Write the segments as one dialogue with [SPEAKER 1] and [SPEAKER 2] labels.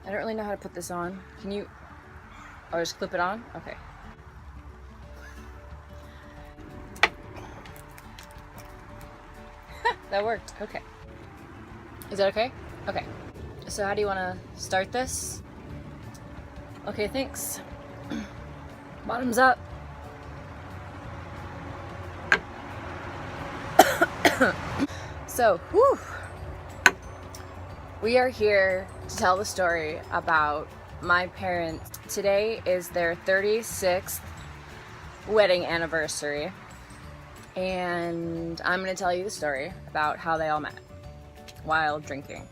[SPEAKER 1] I don't really know how to put this on. Can you... Oh, just clip it on? Okay. That worked. Okay. Is that okay? Okay. So how do you want to start this? Okay, thanks. Bottoms up. So, whew. We are here to tell the story about my parents. Today is their 36th wedding anniversary, and I'm going to tell you the story about how they all met while drinking.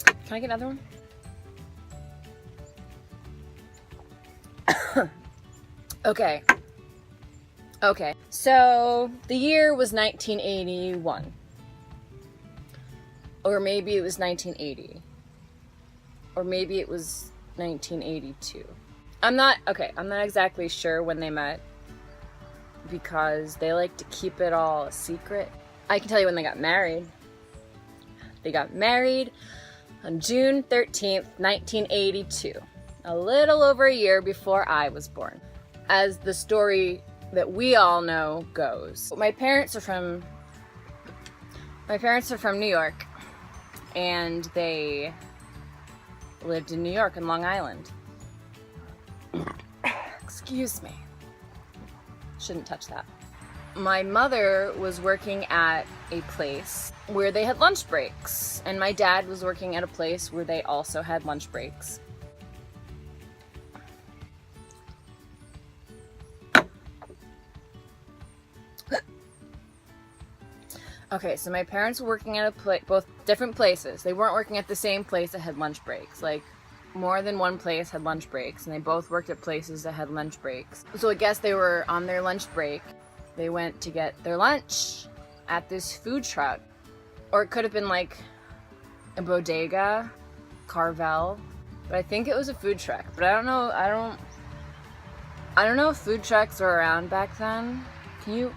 [SPEAKER 1] Can I get another one? Okay. So the year was 1981. Or maybe it was 1980. Or maybe it was 1982. I'm not exactly sure when they met because they like to keep it all a secret. I can tell you when they got married. They got married on June 13th, 1982. A little over a year before I was born. As the story that we all know goes. My parents are from New York, and they lived in New York and Long Island. Excuse me. Shouldn't touch that. My mother was working at a place where they had lunch breaks, and my dad was working at a place where they also had lunch breaks. Okay, so my parents were working at both different places. They weren't working at the same place that had lunch breaks. Like, more than one place had lunch breaks, and they both worked at places that had lunch breaks. So I guess they were on their lunch break. They went to get their lunch at this food truck. Or it could have been like a bodega, Carvel. But I think it was a food truck. But I don't know if food trucks were around back then. Can you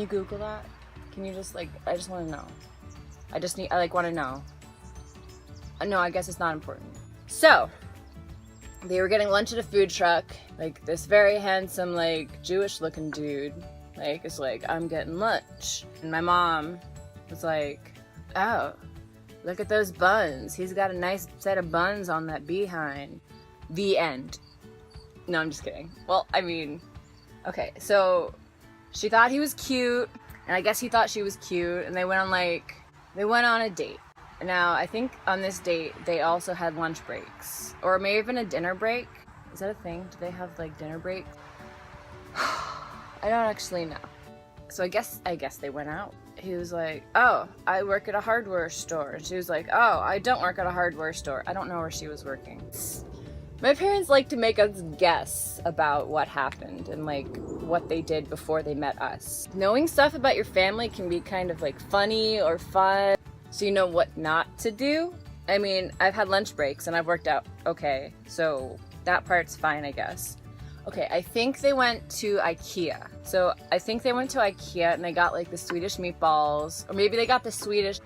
[SPEAKER 1] Google that? Can you just I just want to know. I want to know. No, I guess it's not important. So, they were getting lunch at a food truck. Like, this very handsome, Jewish looking dude, is like, I'm getting lunch. And my mom was like, oh, look at those buns. He's got a nice set of buns on that behind. The end. No, I'm just kidding. Well, I mean, okay, so she thought he was cute, and I guess he thought she was cute, and they went on a date. Now, I think on this date, they also had lunch breaks. Or maybe even a dinner break. Is that a thing? Do they have, dinner breaks? I don't actually know. So I guess they went out. He was like, oh, I work at a hardware store. And she was like, oh, I don't work at a hardware store. I don't know where she was working. My parents like to make us guess about what happened and what they did before they met us. Knowing stuff about your family can be kind of funny or fun, so you know what not to do. I mean, I've had lunch breaks and I've worked out okay, so that part's fine, I guess. Okay, I think they went to IKEA. So I think they went to IKEA and they got the Swedish meatballs, or maybe they got the Swedish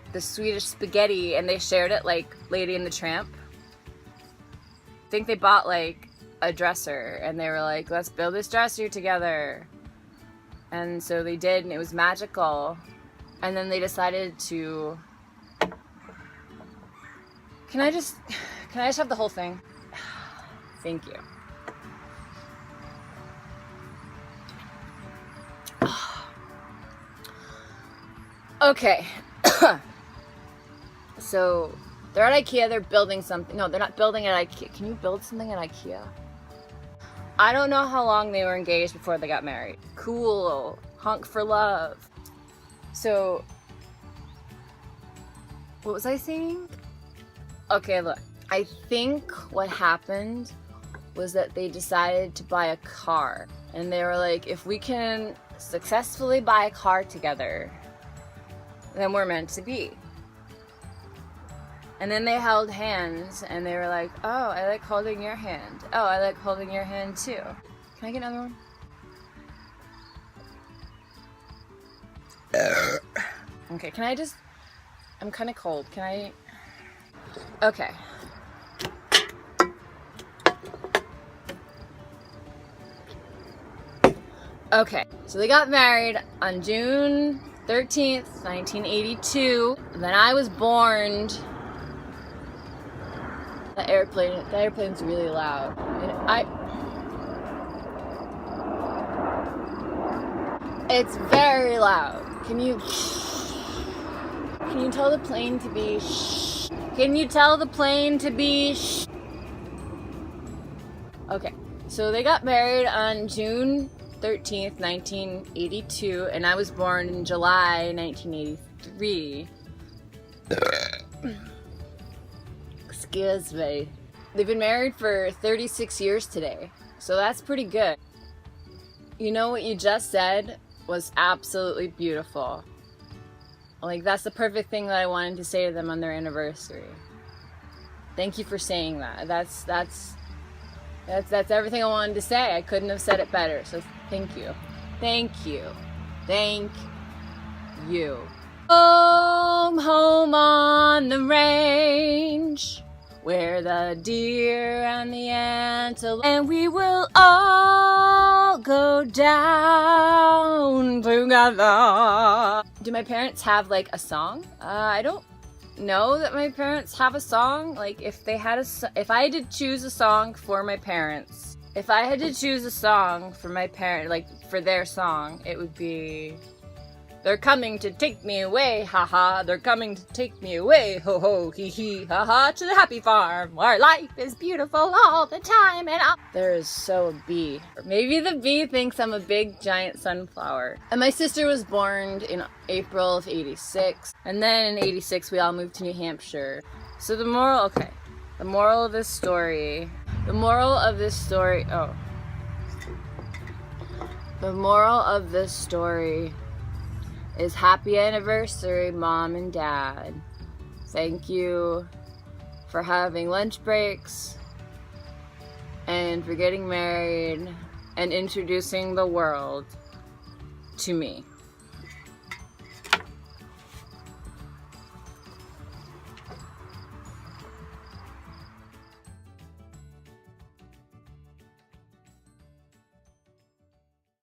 [SPEAKER 1] spaghetti and they shared it like Lady and the Tramp. I think they bought a dresser and they were like, let's build this dresser together. And so they did, and it was magical. And then they decided to... Can I just have the whole thing? Thank you. Okay. So they're at IKEA, they're building something. No, they're not building at IKEA. Can you build something at IKEA? I don't know how long they were engaged before they got married. Cool. Honk for love. So, what was I saying? Okay, look. I think what happened was that they decided to buy a car. And they were like, if we can successfully buy a car together, then we're meant to be. And then they held hands and they were like, oh, I like holding your hand. Oh, I like holding your hand too. Can I get another one? Okay, can I just... I'm kind of cold. Can I... Okay. Okay, so they got married on June 13th, 1982. Then I was born. The airplane's really loud. And it's very loud. Can you tell the plane to be shh? Can you tell the plane to be shh? Okay, so they got married on June 13th, 1982, and I was born in July 1983. Excuse me. They've been married for 36 years today, so that's pretty good. You know what you just said was absolutely beautiful. Like, that's the perfect thing that I wanted to say to them on their anniversary. Thank you for saying that. That's everything I wanted to say. I couldn't have said it better, so thank you. Thank you. Thank you. Home on the range, where the deer and the antelope, and we will all go down together. Do my parents have like a song? I don't know that my parents have a song. Like, if I had to choose a song for my parents, if I had to choose a song for my parent, like for their song, it would be "They're coming to take me away, haha. They're coming to take me away, ho ho, hee hee, haha, to the happy farm where life is beautiful all the time." And there is so a bee. Maybe the bee thinks I'm a big giant sunflower. And my sister was born in April of '86, and then in '86 we all moved to New Hampshire. So the moral of this story. The moral of this story is happy anniversary, Mom and Dad. Thank you for having lunch breaks and for getting married and introducing the world to me.